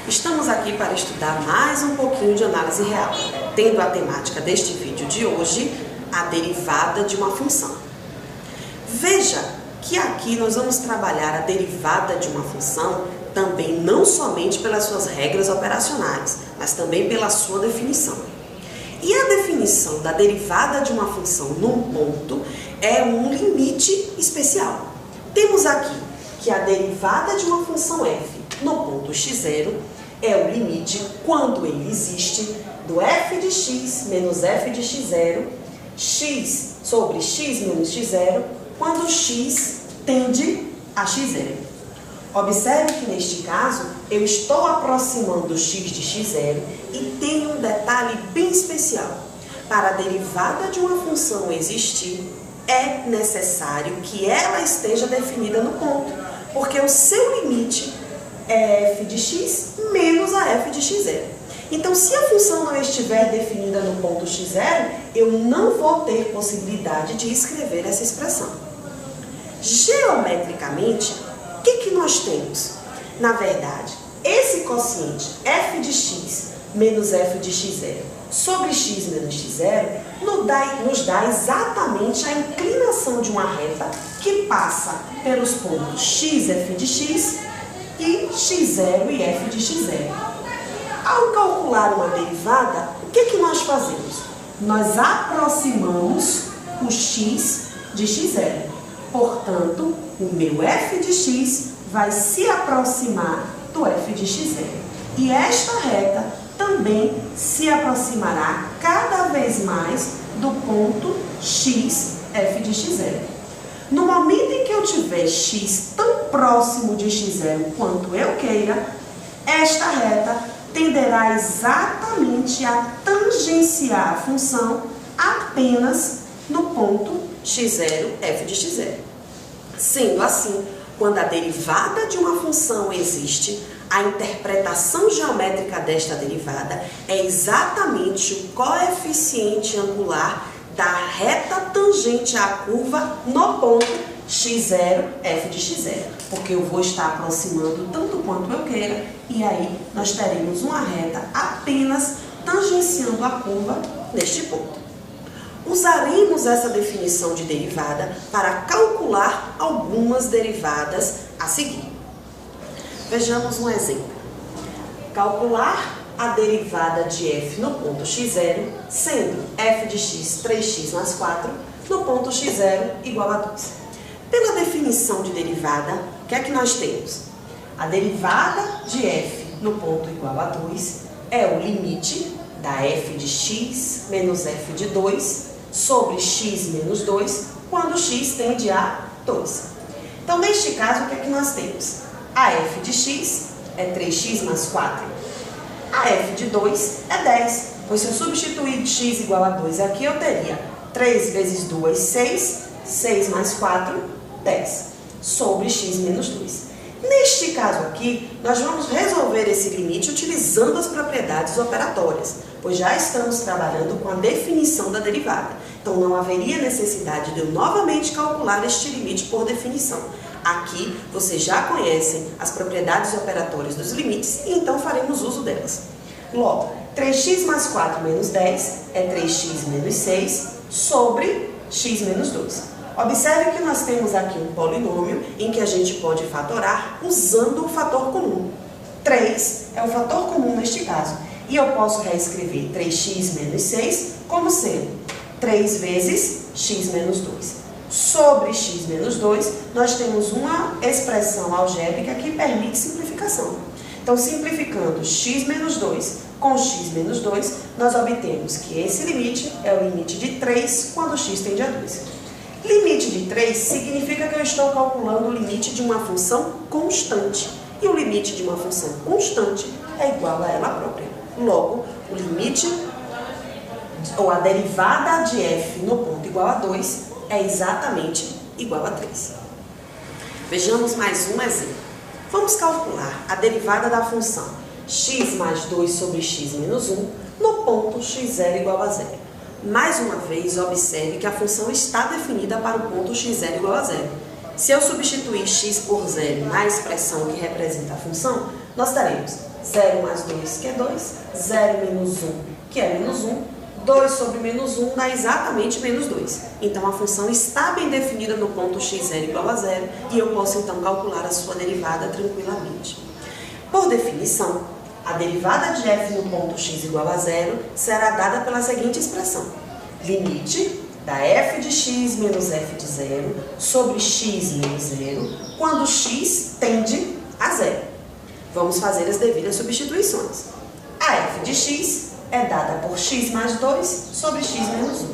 Estamos aqui para estudar mais um pouquinho de análise real, tendo a temática deste vídeo de hoje, a derivada de uma função. Veja que aqui nós vamos trabalhar a derivada de uma função também não somente pelas suas regras operacionais, mas também pela sua definição. E a definição da derivada de uma função num ponto é um limite especial. Temos aqui que a derivada de uma função f no ponto x0 é o limite quando ele existe do f de x menos f de x0, x sobre x menos x0, quando x tende a x0. Observe que neste caso eu estou aproximando x de x0 e tem um detalhe bem especial. Para a derivada de uma função existir, é necessário que ela esteja definida no ponto, porque o seu limite é f de x menos a f de x0. Então, se a função não estiver definida no ponto x0, eu não vou ter possibilidade de escrever essa expressão. Geometricamente, o que nós temos? Na verdade, esse quociente f de x menos f de x0 sobre x menos x0 nos dá exatamente a inclinação de uma reta que passa pelos pontos x, f de x e x0 e f de x0. Ao calcular uma derivada, o que nós fazemos? Nós aproximamos o x de x0. Portanto, o meu f de x vai se aproximar do f de x0. E esta reta também se aproximará cada vez mais do ponto x, f de x0. No momento em que eu tiver x tão próximo de x0 quanto eu queira, esta reta tenderá exatamente a tangenciar a função apenas no ponto x0, f de x0. Sendo assim, quando a derivada de uma função existe, a interpretação geométrica desta derivada é exatamente o coeficiente angular da reta tangente à curva no ponto x0, f de x0, porque eu vou estar aproximando tanto quanto eu queira, e aí nós teremos uma reta apenas tangenciando a curva neste ponto. Usaremos essa definição de derivada para calcular algumas derivadas a seguir. Vejamos um exemplo. Calcular a derivada de f no ponto x0, sendo f de x 3x mais 4, no ponto x0 igual a 2. Pela definição de derivada, o que é que nós temos? A derivada de f no ponto igual a 2 é o limite da f de x menos f de 2 sobre x menos 2, quando x tende a 2. Então, neste caso, o que é que nós temos? A f de x é 3x mais 4. A f de 2 é 10, pois se eu substituir x igual a 2 aqui, eu teria 3 vezes 2, 6, 6 mais 4, 10, sobre x menos 2. Neste caso aqui, nós vamos resolver esse limite utilizando as propriedades operatórias, pois já estamos trabalhando com a definição da derivada. Então, não haveria necessidade de eu novamente calcular este limite por definição. Aqui, vocês já conhecem as propriedades operatórias dos limites e então faremos uso delas. Logo, 3x mais 4 menos 10 é 3x menos 6 sobre x menos 2. Observe que nós temos aqui um polinômio em que a gente pode fatorar usando o fator comum. 3 é o fator comum neste caso. E eu posso reescrever 3x menos 6 como sendo 3 vezes x menos 2. Sobre x menos 2, nós temos uma expressão algébrica que permite simplificação. Então, simplificando x menos 2 com x menos 2, nós obtemos que esse limite é o limite de 3 quando x tende a 2. Limite de 3 significa que eu estou calculando o limite de uma função constante. E o limite de uma função constante é igual a ela própria. Logo, o limite, ou a derivada de f no ponto igual a 2, é exatamente igual a 3. Vejamos mais um exemplo. Vamos calcular a derivada da função x mais 2 sobre x menos 1 no ponto x0 igual a 0. Mais uma vez, observe que a função está definida para o ponto x0 igual a 0. Se eu substituir x por 0 na expressão que representa a função, nós teremos 0 mais 2, que é 2, 0 menos 1, que é menos 1, 2 sobre menos 1 dá exatamente menos 2. Então, a função está bem definida no ponto x0 igual a 0 e eu posso, então, calcular a sua derivada tranquilamente. Por definição, a derivada de f no ponto x igual a 0 será dada pela seguinte expressão. Limite da f de x menos f de 0 sobre x menos 0, quando x tende a 0. Vamos fazer as devidas substituições. A f de x é dada por x mais 2 sobre x menos 1.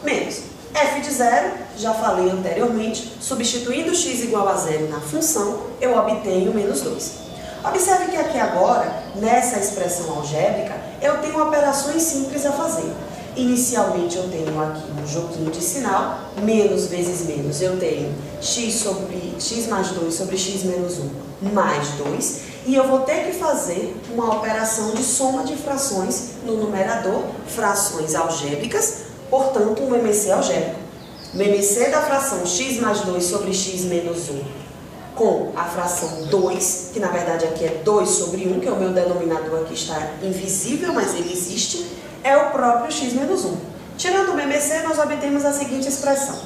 Menos f de 0, já falei anteriormente, substituindo x igual a 0 na função, eu obtenho menos 2. Observe que aqui agora, nessa expressão algébrica, eu tenho operações simples a fazer. Inicialmente eu tenho aqui um joguinho de sinal, menos vezes menos, eu tenho x mais 2 sobre x menos 1 mais 2, e eu vou ter que fazer uma operação de soma de frações no numerador, frações algébricas, portanto um MMC algébrico. O MMC da fração x mais 2 sobre x menos 1 com a fração 2, que na verdade aqui é 2 sobre 1, que o meu denominador aqui está invisível, mas ele existe, é o próprio x menos 1. Tirando o MMC, nós obtemos a seguinte expressão.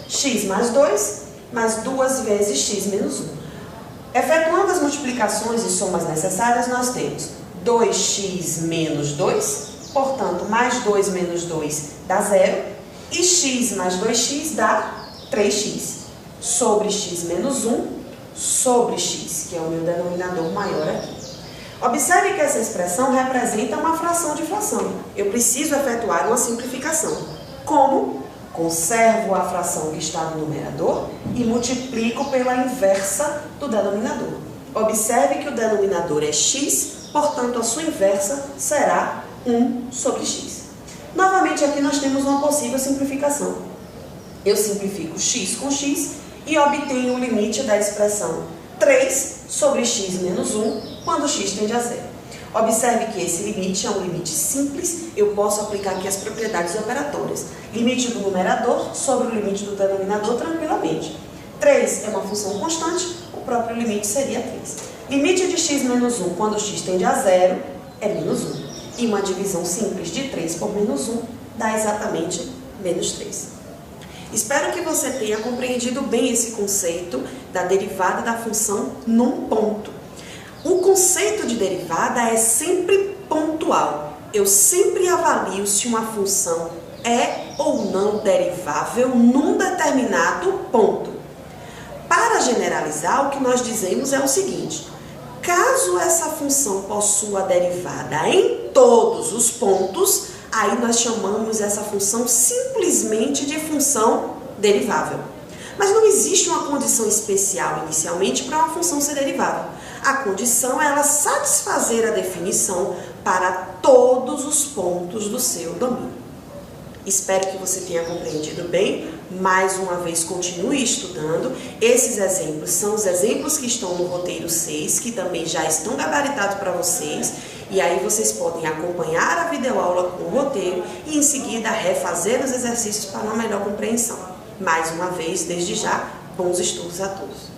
X mais 2, mais 2 vezes x menos 1. Efetuando as multiplicações e somas necessárias, nós temos 2x menos 2, portanto, mais 2 menos 2 dá 0, e x mais 2x dá 3x, sobre x menos 1, sobre x, que é o meu denominador maior aqui. Observe que essa expressão representa uma fração de fração. Eu preciso efetuar uma simplificação. Como? Conservo a fração que está no numerador e multiplico pela inversa do denominador. Observe que o denominador é x, portanto, a sua inversa será 1 sobre x. Novamente, aqui nós temos uma possível simplificação. Eu simplifico x com x e obtenho o limite da expressão 3 sobre x menos 1, quando x tende a 0. Observe que esse limite é um limite simples, eu posso aplicar aqui as propriedades operatórias. Limite do numerador sobre o limite do denominador tranquilamente. 3 é uma função constante, o próprio limite seria 3. Limite de x menos 1 quando x tende a 0 é menos 1. E uma divisão simples de 3 por menos 1 dá exatamente menos 3. Espero que você tenha compreendido bem esse conceito da derivada da função num ponto. O conceito de derivada é sempre pontual. Eu sempre avalio se uma função é ou não derivável num determinado ponto. Para generalizar, o que nós dizemos é o seguinte: caso essa função possua derivada em todos os pontos, aí nós chamamos essa função simplesmente de função derivável. Mas não existe uma condição especial inicialmente para uma função ser derivável. A condição é ela satisfazer a definição para todos os pontos do seu domínio. Espero que você tenha compreendido bem. Mais uma vez, continue estudando. Esses exemplos são os exemplos que estão no roteiro 6, que também já estão gabaritados para vocês. E aí vocês podem acompanhar a videoaula com o roteiro e em seguida refazer os exercícios para uma melhor compreensão. Mais uma vez, desde já, bons estudos a todos.